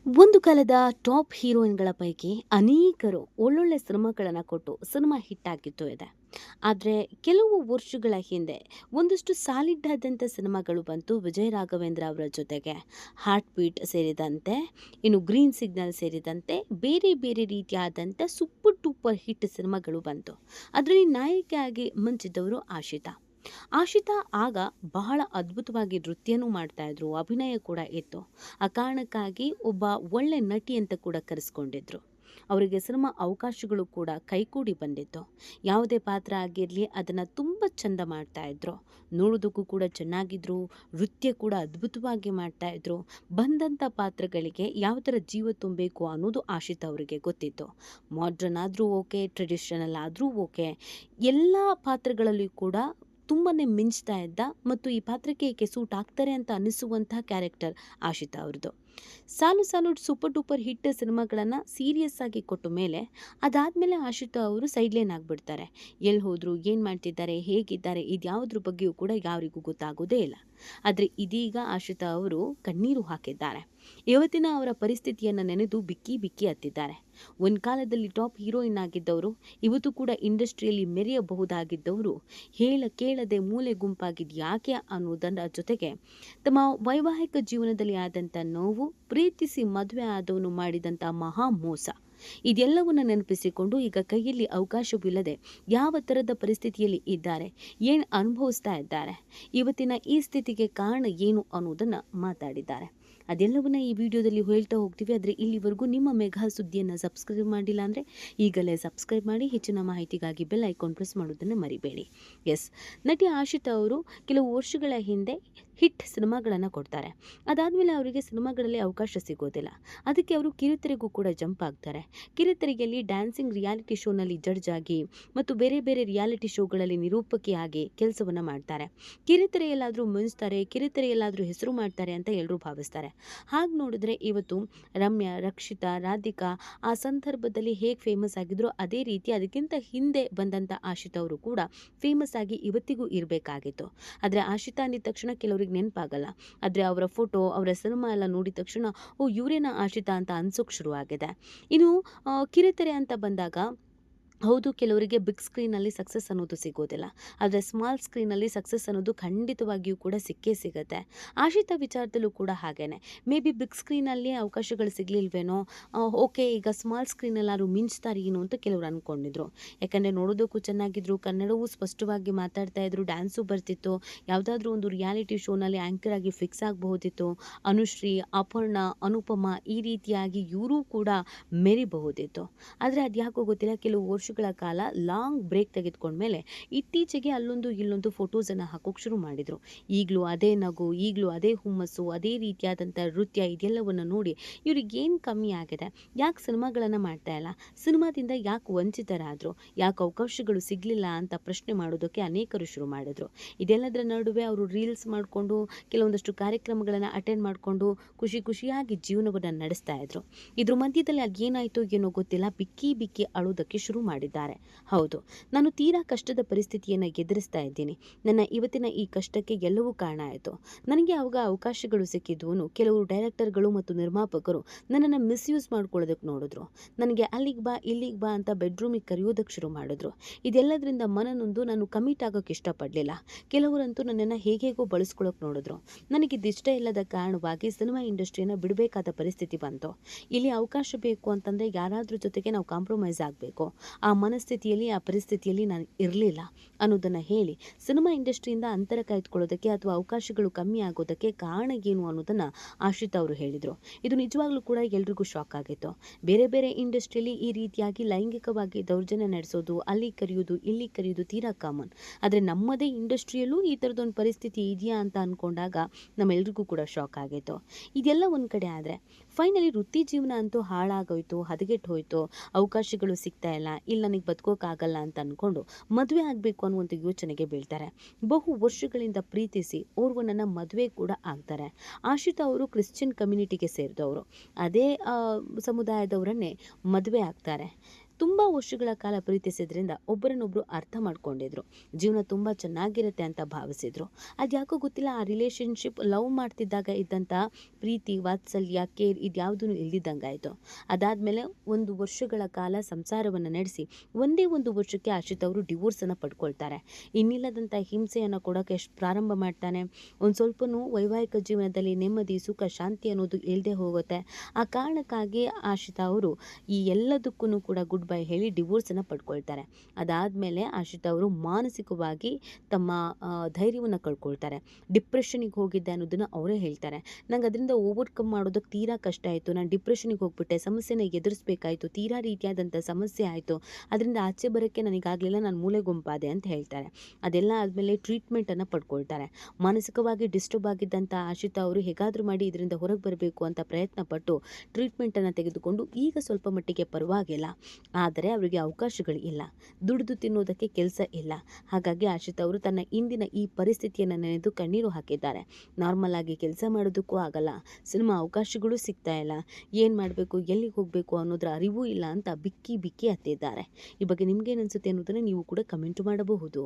ಒಂದು ಕಾಲದ ಟಾಪ್ ಹೀರೋಯಿನ್‌ಗಳ ಪೈಕಿ ಅನೇಕರು ಒಳ್ಳೊಳ್ಳೆ ಸಿನಿಮಾಗಳನ್ನು ಕೊಟ್ಟು ಸಿನಿಮಾ ಹಿಟ್ ಆಗಿದ್ದು ಇದೆ. ಆದರೆ ಕೆಲವು ವರ್ಷಗಳ ಹಿಂದೆ ಒಂದಷ್ಟು ಸಾಲಿಡ್ ಆದಂಥ ಸಿನಿಮಾಗಳು ಬಂತು ವಿಜಯ್ ರಾಘವೇಂದ್ರ ಅವರ ಜೊತೆಗೆ. ಹಾರ್ಟ್ ಬೀಟ್ ಸೇರಿದಂತೆ, ಇನ್ನು ಗ್ರೀನ್ ಸಿಗ್ನಲ್ ಸೇರಿದಂತೆ ಬೇರೆ ಬೇರೆ ರೀತಿಯಾದಂಥ ಸೂಪರ್ ಡೂಪರ್ ಹಿಟ್ ಸಿನಿಮಾಗಳು ಬಂತು. ಅದರಲ್ಲಿ ನಾಯಕಿಯಾಗಿ ಮಿಂಚಿದ್ದವರು ಆಶಿತಾ. ಆಶಿತಾ ಆಗ ಬಹಳ ಅದ್ಭುತವಾಗಿ ನೃತ್ಯನೂ ಮಾಡ್ತಾ ಇದ್ರು, ಅಭಿನಯ ಕೂಡ ಇತ್ತು. ಆ ಕಾರಣಕ್ಕಾಗಿ ಒಬ್ಬ ಒಳ್ಳೆ ನಟಿ ಅಂತ ಕೂಡ ಕರೆಸ್ಕೊಂಡಿದ್ರು. ಅವರಿಗೆ ಸಿನಿಮಾ ಅವಕಾಶಗಳು ಕೂಡ ಕೈಗೂಡಿ ಬಂದಿತ್ತು. ಯಾವುದೇ ಪಾತ್ರ ಆಗಿರಲಿ ಅದನ್ನು ತುಂಬ ಚಂದ ಮಾಡ್ತಾ ಇದ್ರು. ನೋಡೋದಕ್ಕೂ ಕೂಡ ಚೆನ್ನಾಗಿದ್ರು, ನೃತ್ಯ ಕೂಡ ಅದ್ಭುತವಾಗಿ ಮಾಡ್ತಾ ಇದ್ರು. ಬಂದಂಥ ಪಾತ್ರಗಳಿಗೆ ಯಾವ ಥರ ಜೀವ ತುಂಬಬೇಕು ಅನ್ನೋದು ಆಶಿತಾ ಅವರಿಗೆ ಗೊತ್ತಿತ್ತು. ಮಾಡ್ರನ್ ಆದರೂ ಓಕೆ, ಟ್ರೆಡಿಷನಲ್ ಆದರೂ ಓಕೆ, ಎಲ್ಲ ಪಾತ್ರಗಳಲ್ಲಿ ಕೂಡ ತುಂಬಾ ಮಿಂಚ್ತಾ ಇದ್ದ ಮತ್ತು ಈ ಪಾತ್ರಕ್ಕೆ ಈಕೆ ಸೂಟ್ ಆಗ್ತಾರೆ ಅಂತ ಅನಿಸುವಂತಹ ಕ್ಯಾರೆಕ್ಟರ್ ಆಶಿತಾ ಅವ್ರದ್ದು. ಸಾಲು ಸಾಲು ಸೂಪರ್ ಡೂಪರ್ ಹಿಟ್ ಸಿನಿಮಾಗಳನ್ನು ಸೀರಿಯಸ್ ಆಗಿ ಕೊಟ್ಟ ಮೇಲೆ ಅದಾದಮೇಲೆ ಆಶಿತಾ ಅವರು ಸೈಡ್ಲೈನ್ ಆಗಿಬಿಡ್ತಾರೆ. ಎಲ್ಲಿ ಹೋದ್ರು, ಏನು ಮಾಡ್ತಿದ್ದಾರೆ, ಹೇಗಿದ್ದಾರೆ, ಇದ್ಯಾವುದ್ರ ಬಗ್ಗೆಯೂ ಕೂಡ ಯಾರಿಗೂ ಗೊತ್ತಾಗೋದೇ ಇಲ್ಲ. ಆದರೆ ಇದೀಗ ಆಶಿತಾ ಅವರು ಕಣ್ಣೀರು ಹಾಕಿದ್ದಾರೆ. ಇವತ್ತಿನ ಅವರ ಪರಿಸ್ಥಿತಿಯನ್ನು ನೆನೆದು ಬಿಕ್ಕಿ ಬಿಕ್ಕಿ ಹತ್ತಿದ್ದಾರೆ. ಒಂದು ಕಾಲದಲ್ಲಿ ಟಾಪ್ ಹೀರೋಯಿನ್ ಆಗಿದ್ದವರು, ಇವತ್ತು ಕೂಡ ಇಂಡಸ್ಟ್ರಿಯಲ್ಲಿ ಮೆರೆಯಬಹುದಾಗಿದ್ದವರು ಕೇಳದೆ ಮೂಲೆ ಗುಂಪಾಗಿದ್ದು ಯಾಕೆ ಅನ್ನೋದರ ಜೊತೆಗೆ ತಮ್ಮ ವೈವಾಹಿಕ ಜೀವನದಲ್ಲಿ ಆದಂಥ ನೋವು, ಪ್ರೀತಿಸಿ ಮದುವೆ ಆದವನು ಮಾಡಿದಂಥ ಮಹಾ ಮೋಸ, ಇದೆಲ್ಲವನ್ನು ನೆನಪಿಸಿಕೊಂಡು ಈಗ ಕೈಯಲ್ಲಿ ಅವಕಾಶವಿಲ್ಲದೆ ಯಾವ ಥರದ ಪರಿಸ್ಥಿತಿಯಲ್ಲಿ ಇದ್ದಾರೆ, ಏನು ಅನುಭವಿಸ್ತಾ ಇದ್ದಾರೆ, ಇವತ್ತಿನ ಈ ಸ್ಥಿತಿಗೆ ಕಾರಣ ಏನು ಅನ್ನೋದನ್ನು ಮಾತಾಡಿದ್ದಾರೆ. ಅದೆಲ್ಲವನ್ನ ಈ ವಿಡಿಯೋದಲ್ಲಿ ಹೇಳ್ತಾ ಹೋಗ್ತೀವಿ. ಆದರೆ ಇಲ್ಲಿವರೆಗೂ ನಿಮ್ಮ ಮೆಗಾ ಸುದ್ದಿಯನ್ನು ಸಬ್ಸ್ಕ್ರೈಬ್ ಮಾಡಿಲ್ಲ ಅಂದರೆ ಈಗಲೇ ಸಬ್ಸ್ಕ್ರೈಬ್ ಮಾಡಿ. ಹೆಚ್ಚಿನ ಮಾಹಿತಿಗಾಗಿ ಬೆಲ್ ಐಕಾನ್ ಪ್ರೆಸ್ ಮಾಡೋದನ್ನು ಮರಿಬೇಡಿ. ಎಸ್, ನಟಿ ಆಶಿತಾ ಅವರು ಕೆಲವು ವರ್ಷಗಳ ಹಿಂದೆ ಹಿಟ್ ಸಿನಿಮಾಗಳನ್ನು ಕೊಡ್ತಾರೆ. ಅದಾದಮೇಲೆ ಅವರಿಗೆ ಸಿನಿಮಾಗಳಲ್ಲಿ ಅವಕಾಶ ಸಿಗೋದಿಲ್ಲ. ಅದಕ್ಕೆ ಅವರು ಕಿರುತೆರೆಗೂ ಕೂಡ ಜಂಪ್ ಆಗ್ತಾರೆ. ಕಿರುತೆರೆಯಲ್ಲಿ ಡ್ಯಾನ್ಸಿಂಗ್ ರಿಯಾಲಿಟಿ ಶೋನಲ್ಲಿ ಜಡ್ಜ್ ಆಗಿ ಮತ್ತು ಬೇರೆ ಬೇರೆ ರಿಯಾಲಿಟಿ ಶೋಗಳಲ್ಲಿ ನಿರೂಪಕಿಯಾಗಿ ಕೆಲಸವನ್ನು ಮಾಡ್ತಾರೆ. ಕಿರುತೆರೆಯಲ್ಲಾದರೂ ಮಿಂಚ್ತಾರೆ, ಕಿರುತೆರೆಯಲ್ಲಾದರೂ ಹೆಸರು ಮಾಡ್ತಾರೆ ಅಂತ ಎಲ್ಲರೂ ಭಾವಿಸ್ತಾರೆ. ಹಾಗೆ ನೋಡಿದ್ರೆ ಇವತ್ತು ರಮ್ಯಾ, ರಕ್ಷಿತಾ, ರಾಧಿಕಾ ಆ ಸಂದರ್ಭದಲ್ಲಿ ಹೇಗೆ ಫೇಮಸ್ ಆಗಿದ್ರು ಅದೇ ರೀತಿ ಅದಕ್ಕಿಂತ ಹಿಂದೆ ಬಂದಂಥ ಆಶಿತಾ ಅವರು ಕೂಡ ಫೇಮಸ್ ಆಗಿ ಇವತ್ತಿಗೂ ಇರಬೇಕಾಗಿತ್ತು. ಆದರೆ ಆಶಿತಾ ಅಂದಿದ ತಕ್ಷಣ ಕೆಲವರಿಗೆ ನೆನಪಾಗಲ್ಲ. ಆದರೆ ಅವರ ಫೋಟೋ, ಅವರ ಸಿನಿಮಾ ಎಲ್ಲ ನೋಡಿದ ತಕ್ಷಣ ಓ ಇವರೇನ ಆಶಿತಾ ಅಂತ ಅನ್ಸೋಕೆ ಶುರುವಾಗಿದೆ. ಇನ್ನು ಕಿರುತೆರೆ ಅಂತ ಬಂದಾಗ ಹೌದು, ಕೆಲವರಿಗೆ ಬಿಗ್ ಸ್ಕ್ರೀನಲ್ಲಿ ಸಕ್ಸಸ್ ಅನ್ನೋದು ಸಿಗೋದಿಲ್ಲ. ಆದರೆ ಸ್ಮಾಲ್ ಸ್ಕ್ರೀನಲ್ಲಿ ಸಕ್ಸಸ್ ಅನ್ನೋದು ಖಂಡಿತವಾಗಿಯೂ ಕೂಡ ಸಿಕ್ಕೇ ಸಿಗುತ್ತೆ. ಆಶಿತಾ ವಿಚಾರದಲ್ಲೂ ಕೂಡ ಹಾಗೇನೆ. ಮೇ ಬಿ ಬಿಗ್ ಸ್ಕ್ರೀನಲ್ಲಿ ಅವಕಾಶಗಳು ಸಿಗಲಿಲ್ವೇನೋ, ಓಕೆ ಈಗ ಸ್ಮಾಲ್ ಸ್ಕ್ರೀನಲ್ಲಾದ್ರು ಮಿಂಚ್ತಾರೆ ಏನು ಅಂತ ಕೆಲವರು ಅಂದ್ಕೊಂಡಿದ್ರು. ಯಾಕಂದರೆ ನೋಡೋದಕ್ಕೂ ಚೆನ್ನಾಗಿದ್ರು, ಕನ್ನಡವೂ ಸ್ಪಷ್ಟವಾಗಿ ಮಾತಾಡ್ತಾ ಇದ್ರು, ಡ್ಯಾನ್ಸು ಬರ್ತಿತ್ತು, ಯಾವುದಾದ್ರೂ ಒಂದು ರಿಯಾಲಿಟಿ ಶೋನಲ್ಲಿ ಆ್ಯಂಕರ್ ಆಗಿ ಫಿಕ್ಸ್ ಆಗಬಹುದಿತ್ತು. ಅನುಶ್ರೀ, ಅಪರ್ಣ, ಅನುಪಮ ಈ ರೀತಿಯಾಗಿ ಇವರೂ ಕೂಡ ಮೆರಿಬಹುದಿತ್ತು. ಆದರೆ ಅದು ಯಾಕೋ ಗೊತ್ತಿಲ್ಲ, ಕೆಲವು ವರ್ಷಗಳ ಕಾಲ ಲಾಂಗ್ ಬ್ರೇಕ್ ತೆಗೆದುಕೊಂಡ್ಮೇಲೆ ಇತ್ತೀಚೆಗೆ ಅಲ್ಲೊಂದು ಇಲ್ಲೊಂದು ಫೋಟೋಸನ್ನು ಹಾಕೋಕೆ ಶುರು ಮಾಡಿದರು. ಈಗಲೂ ಅದೇ ನಗು, ಈಗಲೂ ಅದೇ ಹುಮ್ಮಸ್ಸು, ಅದೇ ರೀತಿಯಾದಂಥ ನೃತ್ಯ, ಇದೆಲ್ಲವನ್ನು ನೋಡಿ ಇವ್ರಿಗೆ ಏನು ಕಮ್ಮಿ ಆಗಿದೆ, ಯಾಕೆ ಸಿನಿಮಾಗಳನ್ನು ಮಾಡ್ತಾ ಇಲ್ಲ, ಸಿನಿಮಾದಿಂದ ಯಾಕೆ ವಂಚಿತರಾದರು, ಯಾಕೆ ಅವಕಾಶಗಳು ಸಿಗಲಿಲ್ಲ ಅಂತ ಪ್ರಶ್ನೆ ಮಾಡೋದಕ್ಕೆ ಅನೇಕರು ಶುರು ಮಾಡಿದ್ರು. ಇದೆಲ್ಲದರ ನಡುವೆ ಅವರು ರೀಲ್ಸ್ ಮಾಡಿಕೊಂಡು ಕೆಲವೊಂದಷ್ಟು ಕಾರ್ಯಕ್ರಮಗಳನ್ನು ಅಟೆಂಡ್ ಮಾಡಿಕೊಂಡು ಖುಷಿ ಖುಷಿಯಾಗಿ ಜೀವನವನ್ನು ನಡೆಸ್ತಾ ಇದ್ರು. ಇದ್ರ ಮಧ್ಯದಲ್ಲಿ ಅದೇನಾಯಿತು ಏನೋ ಗೊತ್ತಿಲ್ಲ, ಬಿಕ್ಕಿ ಬಿಕ್ಕಿ ಅಳೋದಕ್ಕೆ ಶುರು ಮಾಡಿದ್ದಾರೆ. ಹೌದು, ನಾನು ತೀರಾ ಕಷ್ಟದ ಪರಿಸ್ಥಿತಿಯನ್ನು ಎದುರಿಸ್ತಾ ಇದ್ದೀನಿ. ನನ್ನ ಇವತ್ತಿನ ಈ ಕಷ್ಟಕ್ಕೆ ಎಲ್ಲವೂ ಕಾರಣ ಆಯಿತು. ನನಗೆ ಅವಾಗ ಅವಕಾಶಗಳು ಸಿಕ್ಕಿದ್ವು, ಕೆಲವರು ಡೈರೆಕ್ಟರ್ಗಳು ಮತ್ತು ನಿರ್ಮಾಪಕರು ನನ್ನನ್ನು ಮಿಸ್ಯೂಸ್ ಮಾಡ್ಕೊಳ್ಳೋದಕ್ಕೆ ನೋಡಿದ್ರು. ನನಗೆ ಅಲ್ಲಿಗೆ ಬಾ ಇಲ್ಲಿಗೆ ಬಾ ಅಂತ ಬೆಡ್ರೂಮಿಗೆ ಕರೆಯೋದಕ್ಕೆ ಶುರು ಮಾಡಿದ್ರು. ಇದೆಲ್ಲದರಿಂದ ಮನನೊಂದು ನಾನು ಕಮಿಟ್ ಆಗೋಕ್ಕೆ ಇಷ್ಟಪಡಲಿಲ್ಲ. ಕೆಲವರಂತೂ ನನ್ನನ್ನು ಹೇಗೇಗೋ ಬಳಸ್ಕೊಳ್ಳೋಕೆ ನೋಡಿದ್ರು. ನನಗಿದಿಷ್ಟ ಇಲ್ಲದ ಕಾರಣವಾಗಿ ಸಿನಿಮಾ ಇಂಡಸ್ಟ್ರಿಯನ್ನು ಬಿಡಬೇಕಾದ ಪರಿಸ್ಥಿತಿ ಬಂತು. ಇಲ್ಲಿ ಅವಕಾಶ ಬೇಕು ಅಂತಂದರೆ ಯಾರಾದ್ರ ಜೊತೆಗೆ ನಾವು ಕಾಂಪ್ರಮೈಸ್ ಆಗಬೇಕು. ಆ ಮನಸ್ಥಿತಿಯಲ್ಲಿ, ಆ ಪರಿಸ್ಥಿತಿಯಲ್ಲಿ ನಾನು ಇರಲಿಲ್ಲ ಅನ್ನೋದನ್ನು ಹೇಳಿ ಸಿನಿಮಾ ಇಂಡಸ್ಟ್ರಿಯಿಂದ ಅಂತರ ಕಾಯ್ದುಕೊಳ್ಳೋದಕ್ಕೆ ಅಥವಾ ಅವಕಾಶಗಳು ಕಮ್ಮಿ ಆಗೋದಕ್ಕೆ ಕಾರಣ ಏನು ಅನ್ನೋದನ್ನು ಆಶಿತಾ ಅವರು ಹೇಳಿದರು. ಇದು ನಿಜವಾಗ್ಲೂ ಕೂಡ ಎಲ್ರಿಗೂ ಶಾಕ್ ಆಗಿತ್ತು. ಬೇರೆ ಬೇರೆ ಇಂಡಸ್ಟ್ರಿಯಲ್ಲಿ ಈ ರೀತಿಯಾಗಿ ಲೈಂಗಿಕವಾಗಿ ದೌರ್ಜನ್ಯ ನಡೆಸೋದು, ಅಲ್ಲಿ ಕರೆಯೋದು, ಇಲ್ಲಿ ಕರೆಯೋದು ತೀರಾ ಕಾಮನ್. ಆದರೆ ನಮ್ಮದೇ ಇಂಡಸ್ಟ್ರಿಯಲ್ಲೂ ಈ ಥರದೊಂದು ಪರಿಸ್ಥಿತಿ ಇದೆಯಾ ಅಂತ ಅಂದ್ಕೊಂಡಾಗ ನಮ್ಮೆಲ್ರಿಗೂ ಕೂಡ ಶಾಕ್ ಆಗಿತ್ತು. ಇದೆಲ್ಲ ಒಂದು ಕಡೆ ಆದರೆ ಫೈನಲಿ ವೃತ್ತಿ ಜೀವನ ಅಂತೂ ಹಾಳಾಗೋಯ್ತು, ಹದಗೆಟ್ಟು ಹೋಯಿತು, ಅವಕಾಶಗಳು ಸಿಗ್ತಾ ಇಲ್ಲ, ಇಲ್ಲಿ ನನಗೆ ಬದುಕೋಕ್ಕಾಗಲ್ಲ ಅಂತ ಅಂದ್ಕೊಂಡು ಮದುವೆ ಆಗಬೇಕು ಅನ್ನುವಂಥ ಯೋಚನೆಗೆ ಬೀಳ್ತಾರೆ. ಬಹು ವರ್ಷಗಳಿಂದ ಪ್ರೀತಿಸಿ ಓರ್ವನನ್ನು ಮದುವೆ ಕೂಡ ಆಗ್ತಾರೆ. ಆಶಿತಾ ಅವರು ಕ್ರಿಶ್ಚಿಯನ್ ಕಮ್ಯುನಿಟಿಗೆ ಸೇರಿದವರು. ಅದೇ ಸಮುದಾಯದವರನ್ನೇ ಮದುವೆ ಆಗ್ತಾರೆ. ತುಂಬ ವರ್ಷಗಳ ಕಾಲ ಪ್ರೀತಿಸಿದ್ರಿಂದ ಒಬ್ಬರನ್ನೊಬ್ಬರು ಅರ್ಥ ಮಾಡ್ಕೊಂಡಿದ್ರು. ಜೀವನ ತುಂಬ ಚೆನ್ನಾಗಿರುತ್ತೆ ಅಂತ ಭಾವಿಸಿದ್ರು. ಅದ್ಯಾಕೋ ಗೊತ್ತಿಲ್ಲ, ಆ ರಿಲೇಶನ್‌ಶಿಪ್ ಲವ್ ಮಾಡ್ತಿದ್ದಾಗ ಇದ್ದಂಥ ಪ್ರೀತಿ, ವಾತ್ಸಲ್ಯ, ಕೇರ್ ಇದ್ಯಾವುದೂ ಇಲ್ದಿದ್ದಂಗಾಯ್ತು. ಅದಾದ್ಮೇಲೆ 1 ವರ್ಷಗಳ ಕಾಲ ಸಂಸಾರವನ್ನು ನಡೆಸಿ ಒಂದೇ 1 ವರ್ಷಕ್ಕೆ ಆಶಿತ್ ಅವರು ಡಿವೋರ್ಸನ್ನು ಪಡ್ಕೊಳ್ತಾರೆ. ಇನ್ನಿಲ್ಲದಂಥ ಹಿಂಸೆಯನ್ನು ಕೊಡೋಕೆ ಪ್ರಾರಂಭ ಮಾಡ್ತಾನೆ. ಒಂದು ಸ್ವಲ್ಪನೂ ವೈವಾಹಿಕ ಜೀವನದಲ್ಲಿ ನೆಮ್ಮದಿ, ಸುಖ, ಶಾಂತಿ ಅನ್ನೋದು ಇಲ್ಲದೆ ಹೋಗುತ್ತೆ. ಆ ಕಾರಣಕ್ಕಾಗಿ ಆಶಿತಾ ಅವರು ಈ ಎಲ್ಲದಕ್ಕೂ ಕೂಡ ಗುಡ್ ಬೈ ಹೇಳಿ ಡಿವೋರ್ಸನ್ನು ಪಡ್ಕೊಳ್ತಾರೆ. ಅದಾದಮೇಲೆ ಆಶಿತಾ ಅವರು ಮಾನಸಿಕವಾಗಿ ತಮ್ಮ ಧೈರ್ಯವನ್ನು ಕಳ್ಕೊಳ್ತಾರೆ. ಡಿಪ್ರೆಷನಿಗೆ ಹೋಗಿದ್ದೆ ಅನ್ನೋದನ್ನು ಅವರೇ ಹೇಳ್ತಾರೆ. ನಂಗೆ ಅದರಿಂದ ಓವರ್ಕಮ್ ಮಾಡೋದಕ್ಕೆ ತೀರಾ ಕಷ್ಟ ಆಯಿತು. ನಾನು ಡಿಪ್ರೆಷನಿಗೆ ಹೋಗ್ಬಿಟ್ಟೆ, ಸಮಸ್ಯೆನ ಎದುರಿಸಬೇಕಾಯಿತು, ತೀರಾ ರೀತಿಯಾದಂಥ ಸಮಸ್ಯೆ ಆಯಿತು. ಅದರಿಂದ ಆಚೆ ಬರೋಕ್ಕೆ ನನಗಾಗಲಿಲ್ಲ, ನಾನು ಮೂಲೆ ಗುಂಪಾದೆ ಅಂತ ಹೇಳ್ತಾರೆ. ಅದೆಲ್ಲ ಆದಮೇಲೆ ಟ್ರೀಟ್ಮೆಂಟನ್ನು ಪಡ್ಕೊಳ್ತಾರೆ. ಮಾನಸಿಕವಾಗಿ ಡಿಸ್ಟರ್ಬ್ ಆಗಿದ್ದಂಥ ಆಶಿತಾ ಅವರು ಹೇಗಾದರೂ ಮಾಡಿ ಇದರಿಂದ ಹೊರಗೆ ಬರಬೇಕು ಅಂತ ಪ್ರಯತ್ನ ಪಟ್ಟು ಟ್ರೀಟ್ಮೆಂಟನ್ನು ತೆಗೆದುಕೊಂಡು ಈಗ ಸ್ವಲ್ಪ ಮಟ್ಟಿಗೆ ಪರವಾಗಿಲ್ಲ. ಆದರೆ ಅವರಿಗೆ ಅವಕಾಶಗಳು ಇಲ್ಲ, ದುಡಿದು ತಿನ್ನೋದಕ್ಕೆ ಕೆಲಸ ಇಲ್ಲ. ಹಾಗಾಗಿ ಆಶಿತಾ ಅವರು ತನ್ನ ಇಂದಿನ ಈ ಪರಿಸ್ಥಿತಿಯನ್ನು ನೆನೆದು ಕಣ್ಣೀರು ಹಾಕಿದ್ದಾರೆ. ನಾರ್ಮಲ್ ಆಗಿ ಕೆಲಸ ಮಾಡೋದಕ್ಕೂ ಆಗಲ್ಲ, ಸಿನಿಮಾ ಅವಕಾಶಗಳು ಸಿಗ್ತಾ ಇಲ್ಲ, ಏನು ಮಾಡಬೇಕು, ಎಲ್ಲಿಗೆ ಹೋಗಬೇಕು ಅನ್ನೋದರ ಅರಿವೂ ಇಲ್ಲ ಅಂತ ಬಿಕ್ಕಿ ಬಿಕ್ಕಿ ಹತ್ತಿದ್ದಾರೆ. ಈ ಬಗ್ಗೆ ನಿಮ್ಗೇನು ಅನಿಸುತ್ತೆ ಅನ್ನೋದನ್ನು ನೀವು ಕೂಡ ಕಮೆಂಟ್ ಮಾಡಬಹುದು.